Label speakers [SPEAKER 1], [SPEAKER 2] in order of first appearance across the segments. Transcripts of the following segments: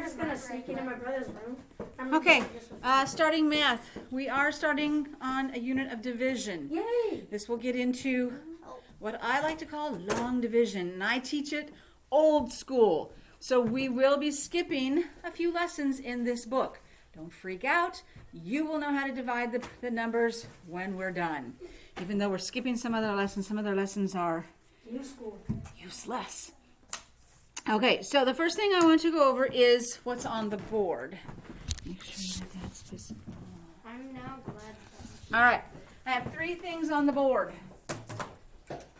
[SPEAKER 1] just gonna sneak into my brother's room.
[SPEAKER 2] Okay, starting math. We are starting on a unit of division.
[SPEAKER 1] Yay!
[SPEAKER 2] This will get into what I like to call long division, and I teach it old school. So we will be skipping a few lessons in this book. Don't freak out. You will know how to divide the numbers when we're done. Even though we're skipping some other lessons are useless. Okay, so the first thing I want to go over is what's on the board. Make sure that that's visible.
[SPEAKER 1] I'm now glad.
[SPEAKER 2] All right, I have 3 things on the board.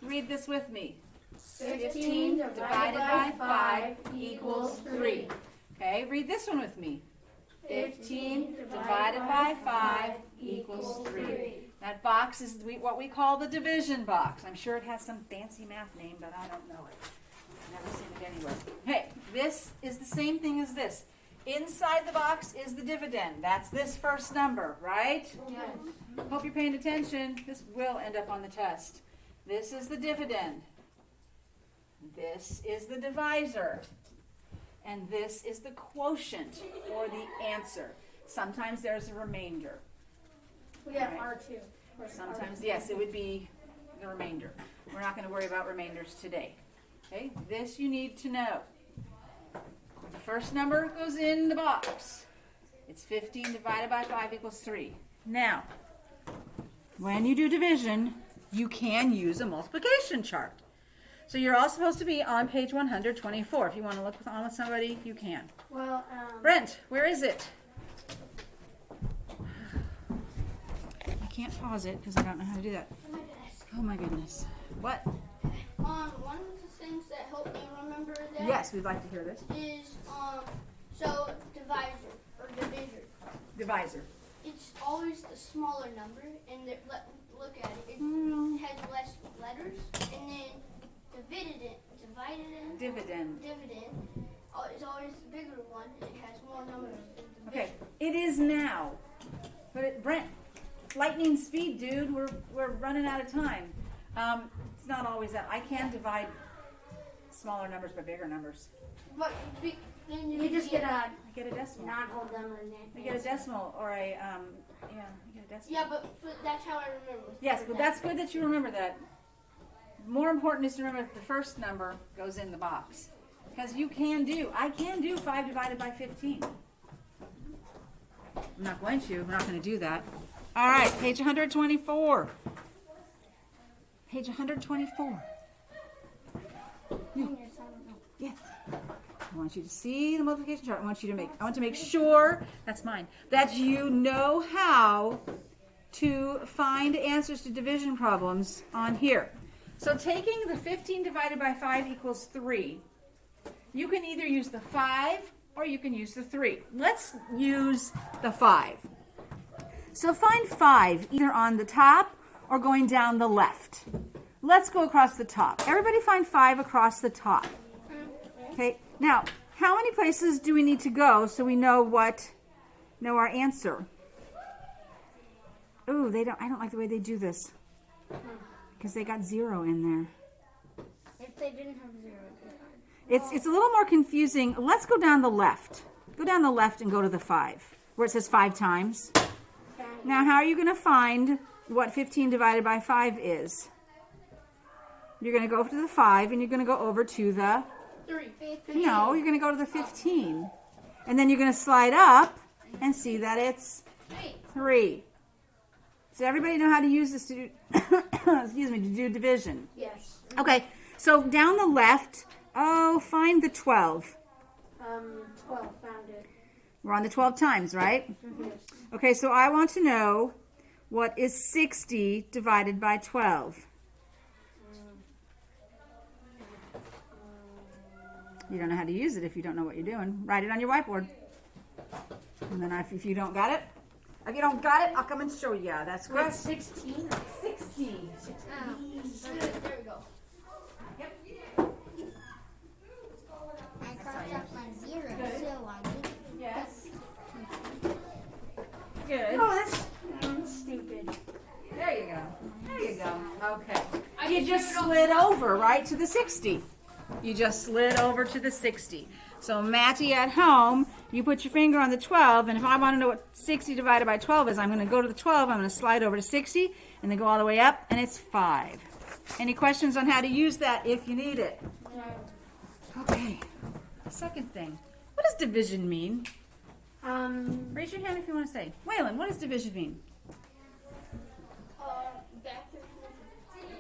[SPEAKER 2] Read this with me.
[SPEAKER 1] 15 divided by 5 equals 3.
[SPEAKER 2] Okay, read this one with me.
[SPEAKER 1] 15
[SPEAKER 2] divided by 5 equals 3. That box is what we call the division box. I'm sure it has some fancy math name, but I don't know it. I've never seen it anywhere. Hey, this is the same thing as this. Inside the box is the dividend. That's this first number, right?
[SPEAKER 1] Yes.
[SPEAKER 2] Hope you're paying attention. This will end up on the test. This is the dividend. This is the divisor. And this is the quotient, or the answer. Sometimes there's a remainder.
[SPEAKER 1] We have
[SPEAKER 2] Right.
[SPEAKER 1] R2.
[SPEAKER 2] Sometimes, yes, it would be the remainder. We're not going to worry about remainders today. Okay, this you need to know. The first number goes in the box. It's 15 divided by 5 equals 3. Now, when you do division, you can use a multiplication chart. So you're all supposed to be on page 124. If you want to look on with somebody, you can.
[SPEAKER 1] Well,
[SPEAKER 2] Brent, where is it? I can't pause it because I don't know how to do that.
[SPEAKER 3] On my desk.
[SPEAKER 2] Oh my goodness. What?
[SPEAKER 3] One of the things that helped me remember that
[SPEAKER 2] Yes, we'd like to hear this.
[SPEAKER 3] is so divisor or divisor.
[SPEAKER 2] Divisor.
[SPEAKER 3] It's always the smaller number, and look at it. It has less letters, and then dividend is always the bigger one. It has more numbers. Than
[SPEAKER 2] Okay, it is now. But Brent, lightning speed, dude. We're running out of time. It's not always that. I can divide smaller numbers by bigger numbers.
[SPEAKER 3] But then
[SPEAKER 1] you just get a
[SPEAKER 2] I get a decimal.
[SPEAKER 1] non-whole number name.
[SPEAKER 2] I get a decimal or a I get a decimal.
[SPEAKER 3] yeah, but that's how I remember.
[SPEAKER 2] Yes, but that's good that you remember that. More important is to remember that the first number goes in the box. Because I can do 5 divided by 15. I'm not going to. We're not going to do that. All right, page 124. Page 124. Yes. I want you to see the multiplication chart. I want to make sure, that's mine, that you know how to find answers to division problems on here. So taking the 15 divided by 5 equals 3, you can either use the 5 or you can use the 3. Let's use the 5. So find 5 either on the top or going down the left. Let's go across the top. Everybody find 5 across the top. Okay, now, how many places do we need to go so we know our answer? Ooh, I don't like the way they do this. Because they got 0 in there.
[SPEAKER 1] If they didn't have 0, it'd be fine.
[SPEAKER 2] It's a little more confusing. Let's go down the left. Go down the left and go to the 5, where it says 5 times. Now, how are you going to find what 15 divided by 5 is? You're going to go to the 5, and you're going to go over to the...
[SPEAKER 3] 3.
[SPEAKER 2] No, you're going to go to the 15. And then you're going to slide up and see that it's 3. Does everybody know how to use this to do, to do division?
[SPEAKER 1] Yes.
[SPEAKER 2] Okay, so down the left, find the 12.
[SPEAKER 1] 12, found it.
[SPEAKER 2] We're on the 12 times, right?
[SPEAKER 1] Yes.
[SPEAKER 2] Okay, so I want to know what is 60 divided by 12. You don't know how to use it if you don't know what you're doing. Write it on your whiteboard. And then if you don't got it, I'll come and show you. That's good.
[SPEAKER 1] 16?
[SPEAKER 2] 60.
[SPEAKER 3] There we go.
[SPEAKER 4] I crossed off my 0, so I did.
[SPEAKER 2] Yes. Good.
[SPEAKER 1] Oh, that's stupid.
[SPEAKER 2] There you go. There you go. Okay. You just slid over, right, to the 60. You just slid over to the 60. So Matty at home, you put your finger on the 12, and if I want to know what 60 divided by 12 is, I'm going to go to the 12, I'm going to slide over to 60, and then go all the way up, and it's 5. Any questions on how to use that if you need it? Okay. Second thing. What does division mean? Raise your hand if you want to say. Waylon, what does division mean?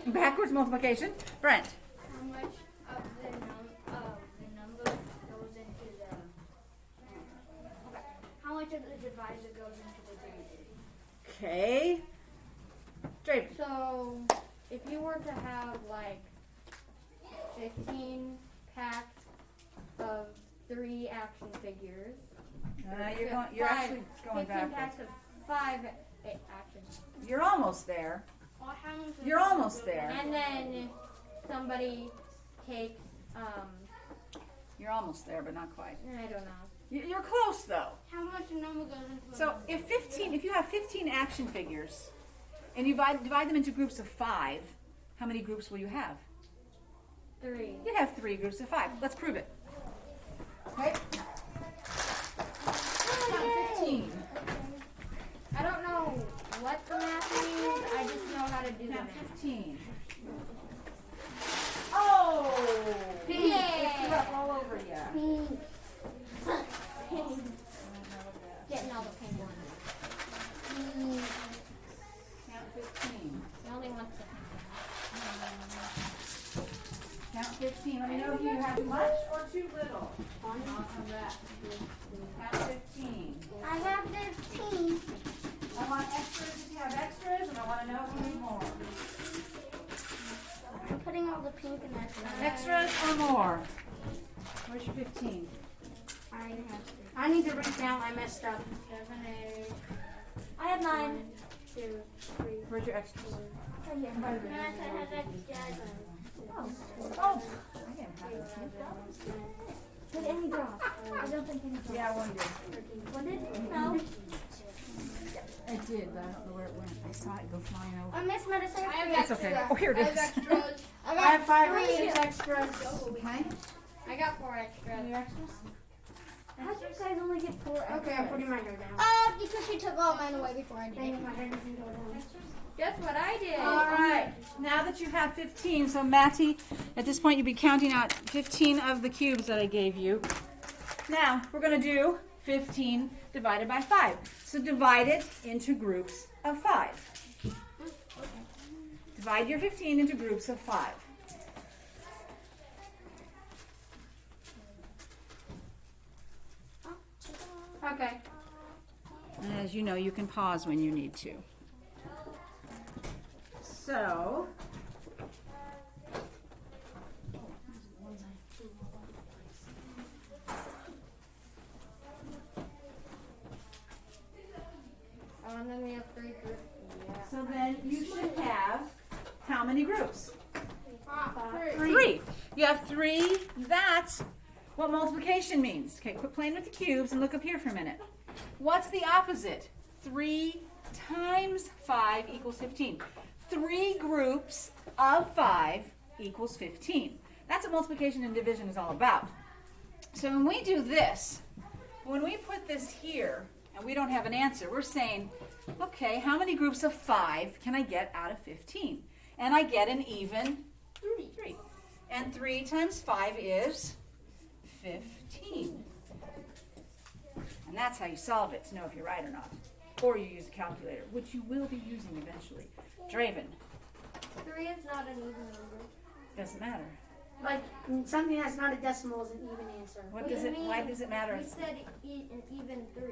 [SPEAKER 2] Backwards multiplication. Brent.
[SPEAKER 3] How much of the number goes into the how much of the divisor goes into the divisor?
[SPEAKER 2] Okay. Draven.
[SPEAKER 5] So, if you were to have like 15 packs of 3 action figures,
[SPEAKER 2] You're actually going
[SPEAKER 5] 15
[SPEAKER 2] backwards.
[SPEAKER 5] packs of 5 actions,
[SPEAKER 2] You're almost there.
[SPEAKER 3] Or how much of
[SPEAKER 2] You're
[SPEAKER 3] the
[SPEAKER 2] almost
[SPEAKER 3] number
[SPEAKER 2] there.
[SPEAKER 5] and then somebody takes,
[SPEAKER 2] You're almost there, but not quite.
[SPEAKER 5] I don't know.
[SPEAKER 2] You're close though.
[SPEAKER 3] How much number goes into the
[SPEAKER 2] So if you have 15 action figures, and you divide them into groups of 5, how many groups will you have?
[SPEAKER 5] 3.
[SPEAKER 2] You'd have 3 groups of 5. Let's prove it. Okay. Count 15.
[SPEAKER 5] I don't know what the math means, I just know how to do the
[SPEAKER 2] Count
[SPEAKER 5] math.
[SPEAKER 2] 15. Oh!
[SPEAKER 5] Yeah.
[SPEAKER 2] It's up all over you.
[SPEAKER 5] Getting all the pink ones.
[SPEAKER 2] Count 15.
[SPEAKER 5] The only ones that
[SPEAKER 2] Count 15. Let me know if you have much or too little. On that. Count 15.
[SPEAKER 4] I got 15.
[SPEAKER 2] I want extras if you have extras, and I want to know if you need more.
[SPEAKER 4] I'm putting all the pink in that.
[SPEAKER 2] Extras or more? Where's your 15?
[SPEAKER 1] I have to. I need to write down. I messed up.
[SPEAKER 5] 7, 8,
[SPEAKER 4] I have 9.
[SPEAKER 5] 1, 2, 3.
[SPEAKER 2] Where's your extras?
[SPEAKER 4] Right here.
[SPEAKER 2] Oh, I didn't have it.
[SPEAKER 4] Did any drop? I don't think any dropped.
[SPEAKER 2] Yeah, one did.
[SPEAKER 4] One did? No.
[SPEAKER 2] I did, but I don't know where it went. I saw it go flying over.
[SPEAKER 4] I missed medicine.
[SPEAKER 3] I have
[SPEAKER 2] It's okay. Oh, here it is.
[SPEAKER 3] extras.
[SPEAKER 1] I have 5 or 6 extras.
[SPEAKER 2] Okay.
[SPEAKER 5] I got 4 extras.
[SPEAKER 2] Your extras?
[SPEAKER 4] How did you guys only get 4 extras?
[SPEAKER 1] Okay, I'm putting my note down.
[SPEAKER 4] Because you took all mine away before I did it.
[SPEAKER 5] Guess what I did?
[SPEAKER 2] All right. Now that you have 15, so Matty, at this point you'll be counting out 15 of the cubes that I gave you. Now, we're going to do 15 divided by 5. So divide it into groups of 5. Divide your 15 into groups of 5.
[SPEAKER 5] Okay.
[SPEAKER 2] And as you know, you can pause when you need to. So,
[SPEAKER 5] And then we have 3 groups. Yeah.
[SPEAKER 2] so then you should have how many groups?
[SPEAKER 5] 3.
[SPEAKER 2] 3. You have 3. That's what multiplication means. Okay, quit playing with the cubes and look up here for a minute. What's the opposite? 3 times 5 equals 15. 3 groups of 5 equals 15. That's what multiplication and division is all about. So when we do this, when we put this here and we don't have an answer, we're saying, okay, how many groups of 5 can I get out of 15? And I get an even 3. And 3 times 5 is 15. And that's how you solve it to know if you're right or not. Or you use a calculator, which you will be using eventually. Draven,
[SPEAKER 5] 3 is not an even number.
[SPEAKER 2] doesn't matter.
[SPEAKER 1] Like something that's not a decimal is an even answer.
[SPEAKER 2] What does it? Why does it matter?
[SPEAKER 5] You said an even 3.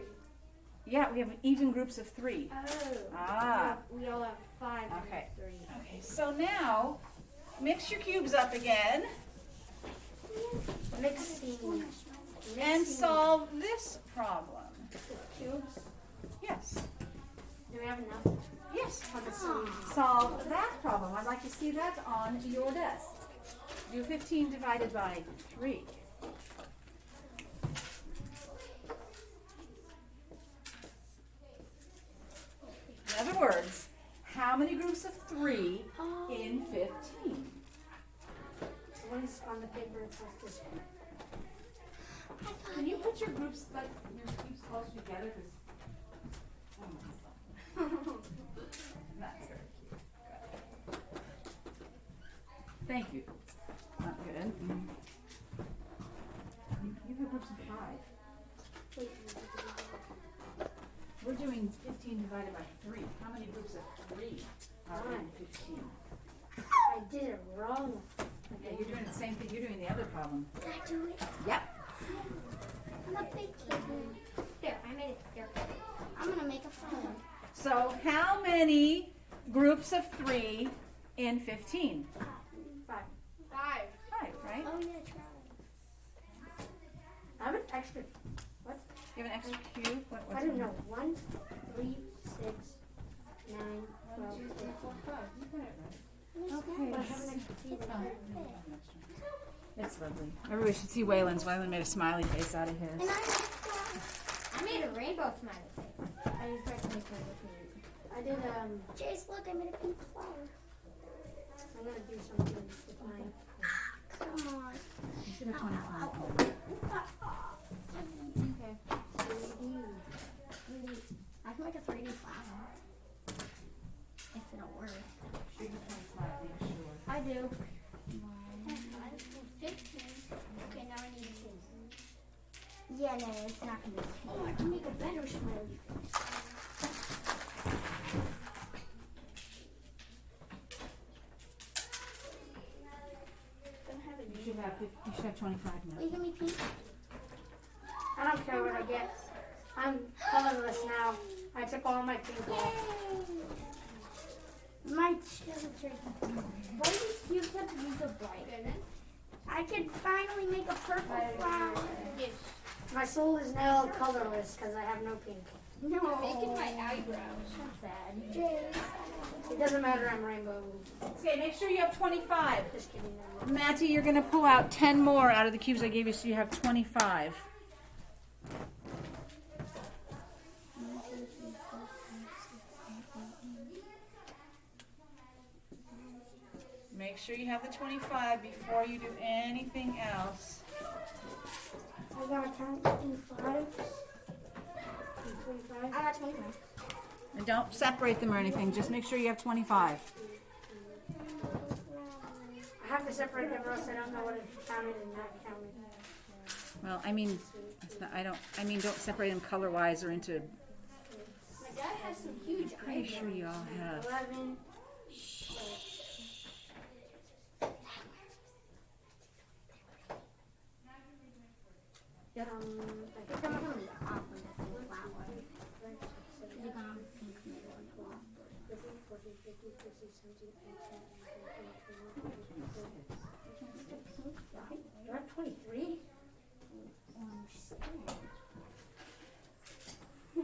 [SPEAKER 2] Yeah, we have even groups of 3.
[SPEAKER 5] Oh.
[SPEAKER 2] Ah.
[SPEAKER 5] We all have 5
[SPEAKER 2] Okay.
[SPEAKER 5] and 3.
[SPEAKER 2] Okay, so now mix your cubes up again
[SPEAKER 1] Mixing.
[SPEAKER 2] and solve this problem.
[SPEAKER 1] Cubes.
[SPEAKER 2] Yes.
[SPEAKER 1] Do we have enough?
[SPEAKER 2] Yes.
[SPEAKER 1] Oh, that's so easy.
[SPEAKER 2] Solve that problem. I'd like to see that on your desk. Do 15 divided by 3. In other words, how many groups of 3 in 15?
[SPEAKER 1] What is on the paper? It's like this one.
[SPEAKER 2] put your groups, like, your cubes closer together? That's very cute. Thank you. Not good. You have groups of 5. We're doing 15 divided by 3. How many groups of 3 are in 15?
[SPEAKER 1] I did it wrong.
[SPEAKER 2] Okay, you're doing the same thing you're doing the other problem.
[SPEAKER 4] Did I do it?
[SPEAKER 2] Yep.
[SPEAKER 4] I'm a big kid.
[SPEAKER 5] There, I made it. There.
[SPEAKER 4] I'm gonna make a phone.
[SPEAKER 2] So how many groups of 3 in 15?
[SPEAKER 1] 5.
[SPEAKER 5] 5.
[SPEAKER 2] 5, right?
[SPEAKER 4] Oh yeah, try.
[SPEAKER 1] I have an extra.
[SPEAKER 2] You have an extra cube?
[SPEAKER 1] I don't know. 1, 3, 6, 9, 12, 13.
[SPEAKER 2] Okay.
[SPEAKER 1] But I have an extra key.
[SPEAKER 2] It's lovely. Everybody should see Waylon's. Waylon made a smiley face out of his.
[SPEAKER 4] And I
[SPEAKER 5] I made a rainbow smiley face. I just tried to make it look neat.
[SPEAKER 1] I did,
[SPEAKER 4] Jace, look, I made a pink flower.
[SPEAKER 1] I'm gonna do something with mine.
[SPEAKER 4] Come on.
[SPEAKER 2] You should have 25.
[SPEAKER 5] Okay.
[SPEAKER 4] I can make a 3D flower. If it'll work.
[SPEAKER 2] Should have 25, be sure.
[SPEAKER 5] I do.
[SPEAKER 3] 15. Okay, now I need 2.
[SPEAKER 4] Yeah, no, it's not gonna be.
[SPEAKER 1] Oh, I can make a better smiley face.
[SPEAKER 2] You should have 25 now.
[SPEAKER 4] Will you give me pink?
[SPEAKER 1] I don't care what I get. I'm colorless now. I took all my pink off.
[SPEAKER 4] My children.
[SPEAKER 5] Why do these cubes have to be so bright?
[SPEAKER 4] I can finally make a purple flower.
[SPEAKER 3] Yes.
[SPEAKER 1] My soul is now colorless because I have no pink.
[SPEAKER 4] No.
[SPEAKER 3] Making my eyebrows.
[SPEAKER 5] That's sad.
[SPEAKER 4] Jace.
[SPEAKER 1] It doesn't matter, I'm rainbow.
[SPEAKER 2] Okay, make sure you have 25.
[SPEAKER 1] Just kidding.
[SPEAKER 2] Matty, you're going to pull out 10 more out of the cubes I gave you so you have 25. Make sure you have the 25 before you do anything else.
[SPEAKER 1] I got 25.
[SPEAKER 4] I got 25.
[SPEAKER 2] And don't separate them or anything. Just make sure you have 25.
[SPEAKER 1] I have to separate them or else I don't know what it counted and not counted.
[SPEAKER 2] Well, I mean, it's not, don't separate them color-wise or into.
[SPEAKER 3] My dad has some huge
[SPEAKER 2] Pretty
[SPEAKER 3] eyebrows.
[SPEAKER 2] sure you all have.
[SPEAKER 1] 11.
[SPEAKER 4] I think I'm gonna be off with this pink flower. You're gonna have a pink middle and 12.
[SPEAKER 1] 13, 14, 15, 16, 17, 18, 19, 20, 21, 22, 23. You have 23?
[SPEAKER 4] Orange skin.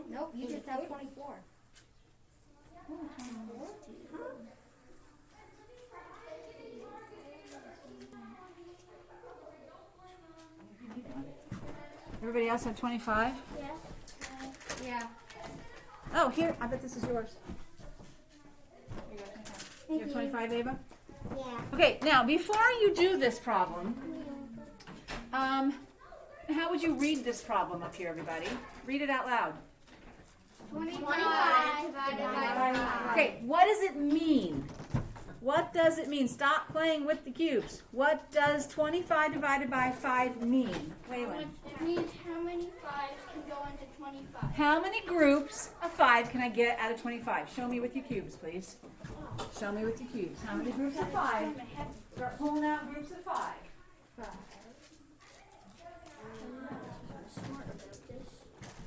[SPEAKER 5] Nope, you just have 24.
[SPEAKER 2] Everybody else have 25?
[SPEAKER 5] Yeah.
[SPEAKER 2] Oh, here. I bet this is yours. You have 25, Ava?
[SPEAKER 4] Yeah.
[SPEAKER 2] Okay, now before you do this problem, how would you read this problem up here, everybody? Read it out loud.
[SPEAKER 3] 25 divided by 5.
[SPEAKER 2] Okay, what does it mean? What does it mean? Stop playing with the cubes. What does 25 divided by 5 mean? Waylon.
[SPEAKER 3] It means how many 5s can go into 25.
[SPEAKER 2] How many groups of 5 can I get out of 25? Show me with your cubes, please. Show me with your cubes. How many groups of 5? Start pulling out groups of 5.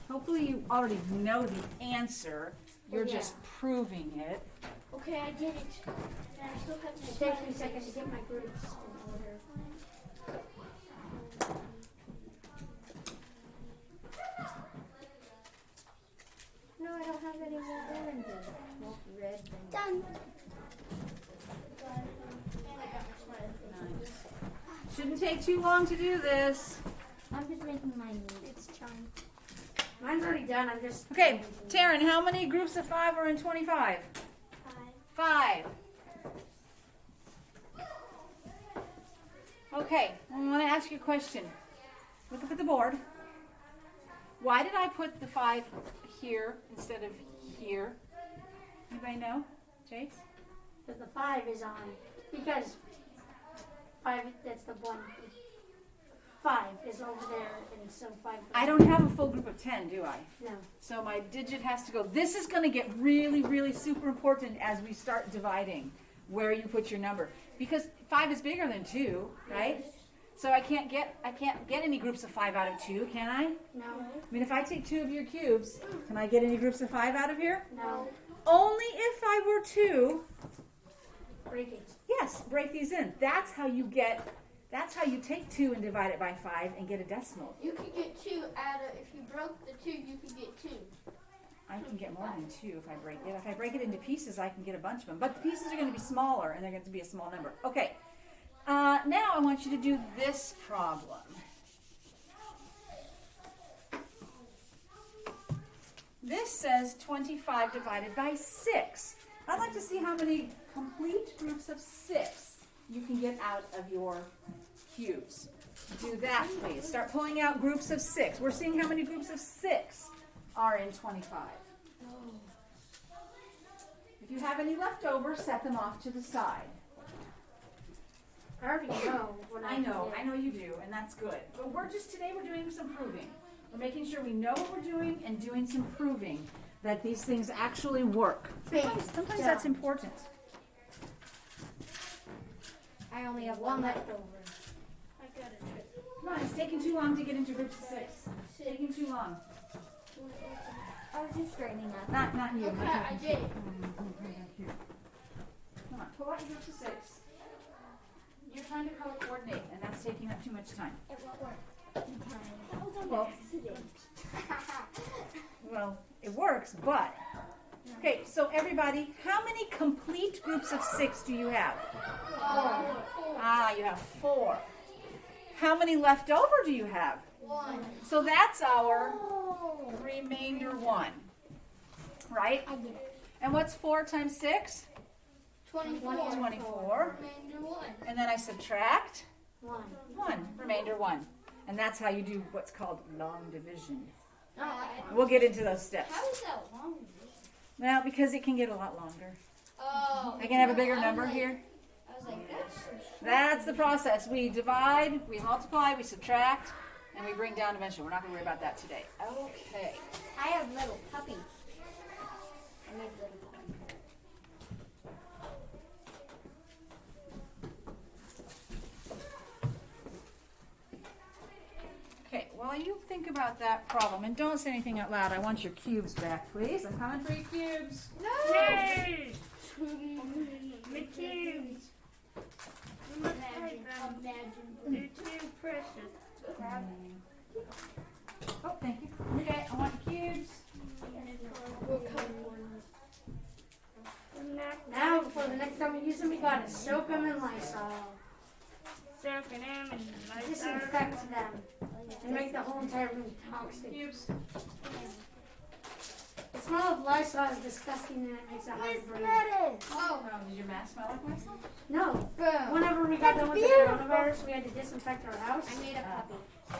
[SPEAKER 2] Hopefully you already know the answer. You're just proving it.
[SPEAKER 3] Okay, I did it. And I still have
[SPEAKER 1] It
[SPEAKER 3] my
[SPEAKER 1] takes me seconds to get my groups in order.
[SPEAKER 5] No, I don't have any more oranges. Well, red.
[SPEAKER 4] Done.
[SPEAKER 2] Shouldn't take too long to do this.
[SPEAKER 4] I'm just making mine neat. It's charmed.
[SPEAKER 1] Mine's already done. I'm just.
[SPEAKER 2] Okay, Taryn, how many groups of 5 are in 25? 5. Okay, I want to ask you a question. Look up at the board. Why did I put the 5 here instead of here? Anybody know? Chase?
[SPEAKER 1] Because the 5 is on. Because 5, that's the one. 5 is over there, and so 5.
[SPEAKER 2] I don't have a full group of 10, do I?
[SPEAKER 1] No.
[SPEAKER 2] So my digit has to go. This is going to get really, really super important as we start dividing where you put your number. Because 5 is bigger than 2, right? So I can't get any groups of 5 out of 2, can I?
[SPEAKER 1] No.
[SPEAKER 2] I mean, if I take 2 of your cubes, can I get any groups of 5 out of here?
[SPEAKER 1] No.
[SPEAKER 2] Only if I were to,
[SPEAKER 1] Break it.
[SPEAKER 2] yes, break these in. That's how you take 2 and divide it by 5 and get a decimal.
[SPEAKER 3] You could get 2 out of, if you broke the 2, you could get 2.
[SPEAKER 2] I can get more than 2 if I break it. If I break it into pieces, I can get a bunch of them. But the pieces are going to be smaller, and they're going to be a small number. Okay. Now I want you to do this problem. This says 25 divided by 6. I'd like to see how many complete groups of 6 you can get out of your cubes. Do that, please. Start pulling out groups of 6. We're seeing how many groups of 6 are in 25. If you have any left over, set them off to the side.
[SPEAKER 1] I already know what
[SPEAKER 2] I know you do, and that's good. But today we're doing some proving. We're making sure we know what we're doing and doing some proving that these things actually work. Sometimes that's important.
[SPEAKER 5] I only have
[SPEAKER 1] one
[SPEAKER 5] one
[SPEAKER 1] left over.
[SPEAKER 3] I got a trick.
[SPEAKER 2] Come on, it's taking too long to get into groups of 6. It's taking too long.
[SPEAKER 5] I was just straightening up.
[SPEAKER 2] Not you.
[SPEAKER 3] Okay, I did it.
[SPEAKER 2] Come on, pull out your groups of 6. You're trying to color coordinate, and that's taking up too much time.
[SPEAKER 5] It won't work.
[SPEAKER 2] Well, it works, but. Okay, so everybody, how many complete groups of 6 do you have? 4. You have 4. How many left over do you have?
[SPEAKER 3] 1.
[SPEAKER 2] So that's our remainder 1. Right?
[SPEAKER 5] I get it.
[SPEAKER 2] And what's 4 times 6?
[SPEAKER 3] 24.
[SPEAKER 2] 24.
[SPEAKER 3] Remainder 1.
[SPEAKER 2] And then I subtract
[SPEAKER 1] 1.
[SPEAKER 2] 1, remainder 1. And that's how you do what's called long division.
[SPEAKER 3] No,
[SPEAKER 2] We'll get into those steps.
[SPEAKER 3] how is that long?
[SPEAKER 2] Well, because it can get a lot longer.
[SPEAKER 3] Oh.
[SPEAKER 2] I can have a bigger
[SPEAKER 3] I was
[SPEAKER 2] number
[SPEAKER 3] like-
[SPEAKER 2] here.
[SPEAKER 3] I was like, that's so
[SPEAKER 2] That's the process. We divide, we multiply, we subtract, and we bring down dimension. We're not going to worry about that today. Okay.
[SPEAKER 5] I have little puppy. I need little puppy.
[SPEAKER 2] Okay, while you think about that problem, and don't say anything out loud, I want your cubes back, please. I'm coming for your cubes.
[SPEAKER 1] Yay! The cubes.
[SPEAKER 3] imagine.
[SPEAKER 1] They're too precious.
[SPEAKER 2] Oh, thank you. Okay, I want your cubes.
[SPEAKER 1] Now, before the next time we use them, we gotta soak them in Lysol.
[SPEAKER 6] Soaking them and
[SPEAKER 1] Disinfect them. And make the whole entire room toxic.
[SPEAKER 2] Cubes.
[SPEAKER 1] The smell of Lysol is disgusting and it makes it hard to breathe.
[SPEAKER 2] Oh, did your mask smell like myself?
[SPEAKER 1] No. Whenever we got done with the coronavirus, we had to disinfect our house.
[SPEAKER 5] I made a puppy.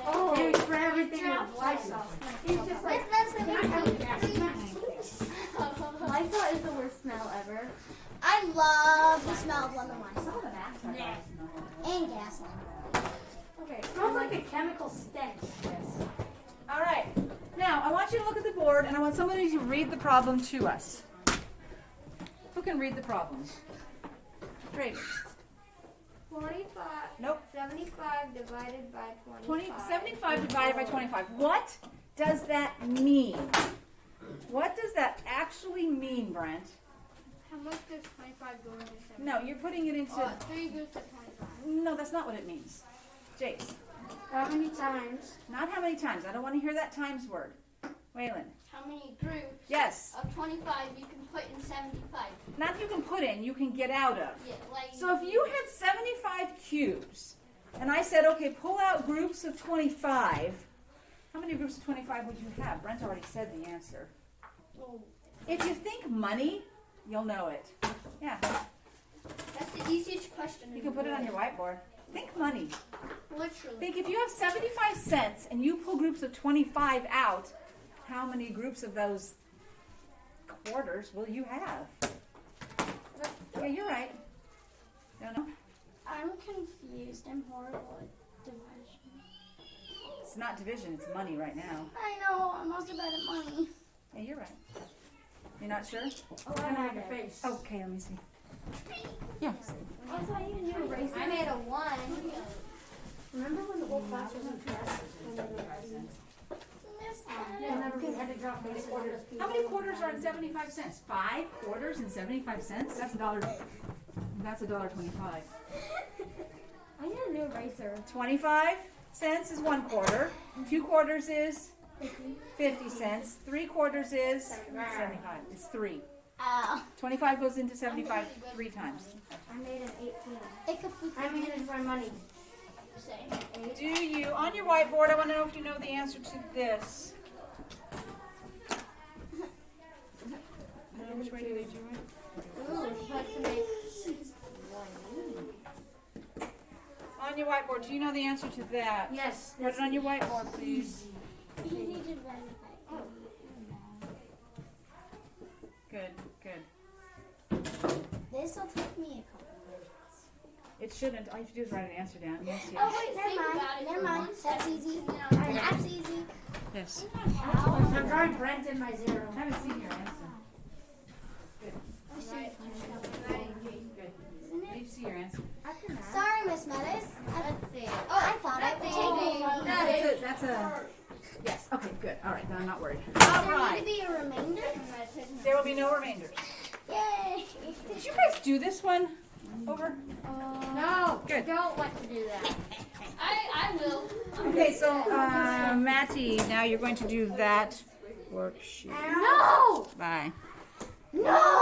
[SPEAKER 1] Oh, and we spray everything with Lysol. He's just like,
[SPEAKER 5] Lysol is the worst smell ever.
[SPEAKER 4] I love the smell of lemon Lysol
[SPEAKER 2] Some of the masks have nice smell.
[SPEAKER 4] and gasoline.
[SPEAKER 1] okay, it smells like a chemical stench.
[SPEAKER 2] Yes. All right. Now, I want you to look at the board, and I want somebody to read the problem to us. Who can read the problem? Great.
[SPEAKER 5] 25.
[SPEAKER 2] Nope.
[SPEAKER 5] 75 divided by
[SPEAKER 2] 75 divided by 25. What does that mean? What does that actually mean, Brent?
[SPEAKER 3] How much does 25 go into 7?
[SPEAKER 2] No, you're putting it into...
[SPEAKER 3] 3 groups of 25.
[SPEAKER 2] No, that's not what it means. Jace,
[SPEAKER 1] How many times?
[SPEAKER 2] not how many times. I don't want to hear that times word. Waylon.
[SPEAKER 3] How many groups
[SPEAKER 2] Yes.
[SPEAKER 3] of 25 you can put in 75?
[SPEAKER 2] Not you can put in, you can get out of.
[SPEAKER 3] Yeah, like
[SPEAKER 2] So if you had 75 cubes, and I said, okay, pull out groups of 25, how many groups of 25 would you have? Brent already said the answer. If you think money, you'll know it. Yeah,
[SPEAKER 3] that's the easiest question.
[SPEAKER 2] you can put it on your whiteboard. Think money.
[SPEAKER 3] Literally.
[SPEAKER 2] Think if you have 75 cents and you pull groups of 25 out, how many groups of those quarters will you have? Yeah, you're right. Don't know.
[SPEAKER 4] I'm confused. I'm horrible at division.
[SPEAKER 2] It's not division, it's money right now.
[SPEAKER 4] I know. I'm also bad at money.
[SPEAKER 2] Yeah, you're right. You're not sure?
[SPEAKER 1] Oh, I know your face.
[SPEAKER 2] Okay, let me see. Yeah.
[SPEAKER 4] Also, I even knew eraser.
[SPEAKER 5] I made a 1.
[SPEAKER 1] Remember when the whole class was in class? We had to drop these quarters.
[SPEAKER 2] How many quarters are in 75 cents? 5 quarters and 75 cents? That's $1. That's $1.25.
[SPEAKER 5] I need a new eraser.
[SPEAKER 2] 25 cents is 1 quarter. 2 quarters is 50 cents. 3 quarters is 75. It's 3.
[SPEAKER 4] Ow.
[SPEAKER 2] 25 goes into 75 3 times.
[SPEAKER 5] I made an 18.
[SPEAKER 1] I manage my money.
[SPEAKER 3] Same.
[SPEAKER 2] Do you, on your whiteboard, I want to know if you know the answer to this. Which way do they do it?
[SPEAKER 5] Ooh, we're supposed to make
[SPEAKER 2] On your whiteboard, do you know the answer to that?
[SPEAKER 1] Yes.
[SPEAKER 2] Put it on your whiteboard, please. Good, good.
[SPEAKER 4] This will take me a couple minutes.
[SPEAKER 2] It shouldn't. All you have to do is write an answer down. Yes, yes.
[SPEAKER 4] Oh wait, never mind. Never mind. That's easy. That's easy.
[SPEAKER 2] Yes.
[SPEAKER 1] I'm drawing Brent in my zero.
[SPEAKER 2] I haven't seen your answer. Did you see your answer?
[SPEAKER 4] Sorry, Miss Meadows.
[SPEAKER 5] Let's see.
[SPEAKER 4] I thought I would take it.
[SPEAKER 2] That's a, yes. Okay, good. All right, then I'm not worried.
[SPEAKER 4] Does
[SPEAKER 2] All
[SPEAKER 4] there need
[SPEAKER 2] right.
[SPEAKER 4] to be a remainder?
[SPEAKER 2] There will be no remainders.
[SPEAKER 4] Yay!
[SPEAKER 2] Did you guys do this one over?
[SPEAKER 5] No,
[SPEAKER 2] Good.
[SPEAKER 5] I don't want to do that.
[SPEAKER 3] I will.
[SPEAKER 2] Okay, so Matty, now you're going to do that worksheet.
[SPEAKER 5] No!
[SPEAKER 2] Bye.